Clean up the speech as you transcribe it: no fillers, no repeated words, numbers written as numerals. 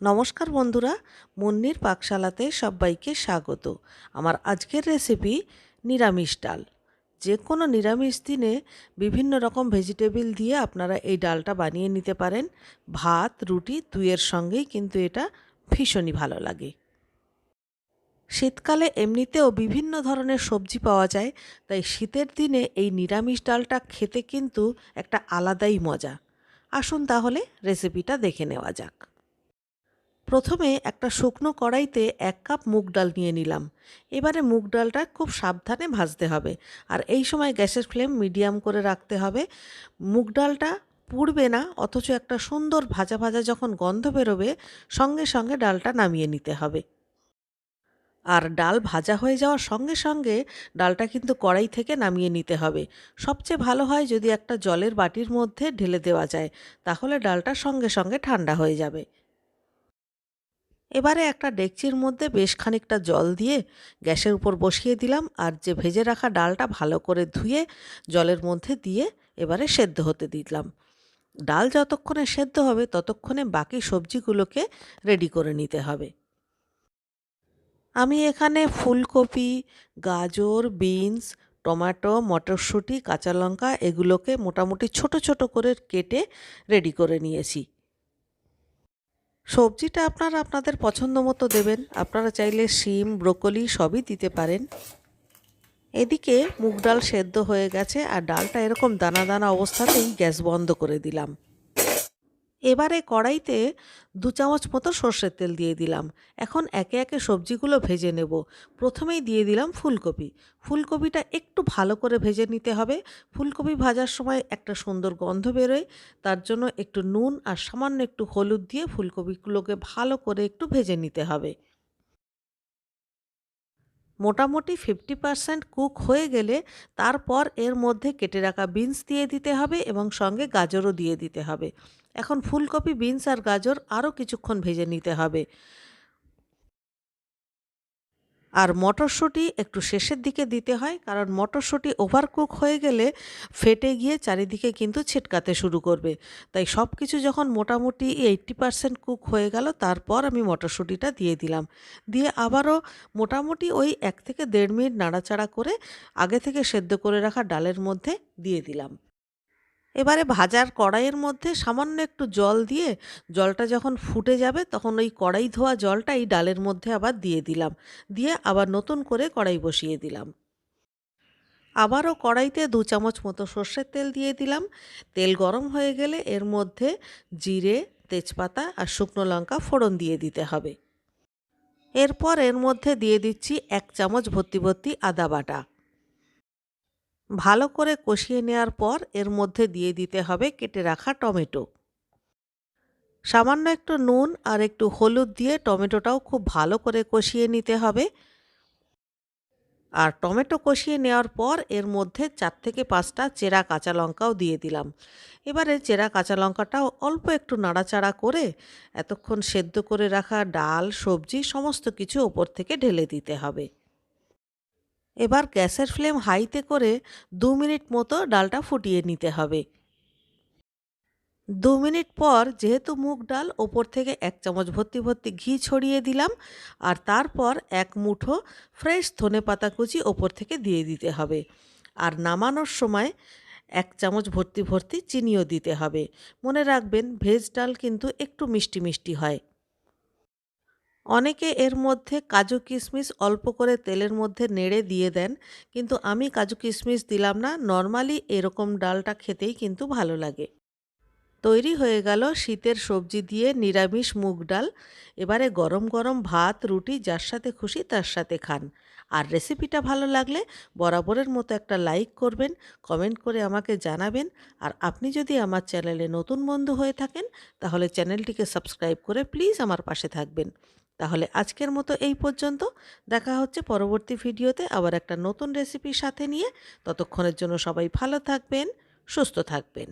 নমস্কার বন্ধুরা, মুন্নির পাকশালাতে সবাইকে স্বাগত। আমার আজকের রেসিপি নিরামিষ ডাল। যে কোনো নিরামিষ দিনে বিভিন্ন রকম ভেজিটেবল দিয়ে আপনারা এই ডালটা বানিয়ে নিতে পারেন। ভাত রুটি দুইয়ের সঙ্গেই কিন্তু এটা ভীষণই ভালো লাগে। শীতকালে এমনিতেও বিভিন্ন ধরনের সবজি পাওয়া যায়, তাই শীতের দিনে এই নিরামিষ ডালটা খেতে কিন্তু একটা আলাদাই মজা। আসুন তাহলে রেসিপিটা দেখে নেওয়া যাক। প্রথমে একটা শুকনো কড়াইতে 1 কাপ মুগ ডাল নিয়ে নিলাম। এবারে মুগ ডালটা খুব সাবধানে ভাজতে হবে, আর এই সময় গ্যাসের ফ্লেম মিডিয়াম করে রাখতে হবে। মুগ ডালটা পুড়বে না, অথচ একটা সুন্দর ভাজা ভাজা যখন গন্ধ বেরোবে সঙ্গে সঙ্গে ডালটা নামিয়ে নিতে হবে। আর ডাল ভাজা হয়ে যাওয়ার সঙ্গে সঙ্গে ডালটা কিন্তু কড়াই থেকে নামিয়ে নিতে হবে। সবচেয়ে ভালো হয় যদি একটা জলের বাটির মধ্যে ঢেলে দেওয়া যায়, তাহলে ডালটা সঙ্গে সঙ্গে ঠান্ডা হয়ে যাবে। এবারে একটা ডেকচির মধ্যে বেশ খানিকটা জল দিয়ে গ্যাসের উপর বসিয়ে দিলাম, আর যে ভেজে রাখা ডালটা ভালো করে ধুয়ে জলের মধ্যে দিয়ে এবারে সেদ্ধ হতে দিলাম। ডাল যতক্ষণে সেদ্ধ হবে ততক্ষণে বাকি সবজিগুলোকে রেডি করে নিতে হবে। আমি এখানে ফুলকপি, গাজর, বিনস, টমেটো, মটরশুঁটি, কাঁচা লঙ্কা এগুলোকে মোটামুটি ছোট ছোট করে কেটে রেডি করে নিয়েছি। সবজিটা আপনারা আপনাদের পছন্দ মতো দেবেন। আপনারা চাইলে শিম, ব্রোকলি সবই দিতে পারেন। এদিকে মুগ ডাল সেদ্ধ হয়ে গেছে, আর ডালটা এরকম দানা দানা অবস্থাতেই গ্যাস বন্ধ করে দিলাম। এবারে কড়াইতে 2 চামচ মতো সর্ষের তেল দিয়ে দিলাম। এখন একে একে সবজিগুলো ভেজে নেব। প্রথমেই দিয়ে দিলাম ফুলকপি। ফুলকপিটা একটু ভালো করে ভেজে নিতে হবে। ফুলকপি ভাজার সময় একটা সুন্দর গন্ধ বেরোয়, তার জন্য একটু নুন আর সামান্য একটু হলুদ দিয়ে ফুলকপিগুলোকে ভালো করে একটু ভেজে নিতে হবে। মোটামুটি 50% কুক হয়ে গেলে তারপর এর মধ্যে কেটে রাখা বিনস দিয়ে দিতে হবে এবং সঙ্গে গাজরও দিয়ে দিতে হবে। এখন ফুলকপি, বিনস আর গাজর আরও কিছুক্ষণ ভেজে নিতে হবে। আর মটরশুঁটি একটু শেষের দিকে দিতে হয়, কারণ মটরশুঁটি ওভারকুক হয়ে গেলে ফেটে গিয়ে চারিদিকে কিন্তু ছিটকাতে শুরু করবে। তাই সব কিছু যখন মোটামুটি 80% কুক হয়ে গেল তারপর আমি মটরশুঁটিটা দিয়ে দিলাম। দিয়ে আবারও মোটামুটি ওই 1 থেকে 1.5 মিনিট নাড়াচাড়া করে আগে থেকে সেদ্ধ করে রাখা ডালের মধ্যে দিয়ে দিলাম। এবারে ভাজার কড়াইয়ের মধ্যে সামান্য একটু জল দিয়ে, জলটা যখন ফুটে যাবে তখন ওই কড়াই ধোয়া জলটা এই ডালের মধ্যে আবার দিয়ে দিলাম। দিয়ে আবার নতুন করে কড়াই বসিয়ে দিলাম। আবারও কড়াইতে 2 চামচ মতো সর্ষের তেল দিয়ে দিলাম। তেল গরম হয়ে গেলে এর মধ্যে জিরে, তেজপাতা আর শুকনো লঙ্কা ফোড়ন দিয়ে দিতে হবে। এরপর এর মধ্যে দিয়ে দিচ্ছি 1 চামচ ভর্তি ভর্তি আদা বাটা। ভালো করে কষিয়ে নেওয়ার পর এর মধ্যে দিয়ে দিতে হবে কেটে রাখা টমেটো। সামান্য একটু নুন আর একটু হলুদ দিয়ে টমেটোটাও খুব ভালো করে কষিয়ে নিতে হবে। আর টমেটো কষিয়ে নেওয়ার পর এর মধ্যে 4 থেকে 5টা চেরা কাঁচা লঙ্কাও দিয়ে দিলাম। এবারে চেরা কাঁচা লঙ্কাটাও অল্প একটু নাড়াচাড়া করে এতক্ষণ সেদ্ধ করে রাখা ডাল, সবজি সমস্ত কিছু ওপর থেকে ঢেলে দিতে হবে। এবার গ্যাসের ফ্লেম হাইতে করে 2 মিনিট মতো ডালটা ফুটিয়ে নিতে হবে। 2 মিনিট পর যেহেতু মুগ ডাল, ওপর থেকে 1 চামচ ভর্তি ভর্তি ঘি ছড়িয়ে দিলাম, আর তারপর 1 মুঠো ফ্রেশ ধনেপাতা কুচি ওপর থেকে দিয়ে দিতে হবে। আর নামানোর সময় 1 চামচ ভর্তি ভর্তি চিনিও দিতে হবে। মনে রাখবেন ভেজ ডাল কিন্তু একটু মিষ্টি মিষ্টি হয়। অনেকে এর মধ্যে কাজু কিশমিশ অল্প করে তেলের মধ্যে নেড়ে দিয়ে দেন, কিন্তু আমি কাজু কিশমিশ দিলাম না। নর্মালি এরকম ডালটা খেতেই কিন্তু ভালো লাগে। তৈরি হয়ে গেল শীতের সবজি দিয়ে নিরামিষ মুগ ডাল। এবারে গরম গরম ভাত রুটি যার সাথে খুশি তার সাথে খান। আর রেসিপিটা ভালো লাগলে বরাবরের মতো একটা লাইক করবেন, কমেন্ট করে আমাকে জানাবেন। আর আপনি যদি আমার চ্যানেলে নতুন বন্ধু হয়ে থাকেন তাহলে চ্যানেলটিকে সাবস্ক্রাইব করে প্লিজ আমার পাশে থাকবেন। তাহলে আজকের মতো এই পর্যন্ত। দেখা হচ্ছে পরবর্তী ভিডিওতে আবার একটা নতুন রেসিপির সাথে নিয়ে। ততক্ষণের জন্য সবাই ভালো থাকবেন, সুস্থ থাকবেন।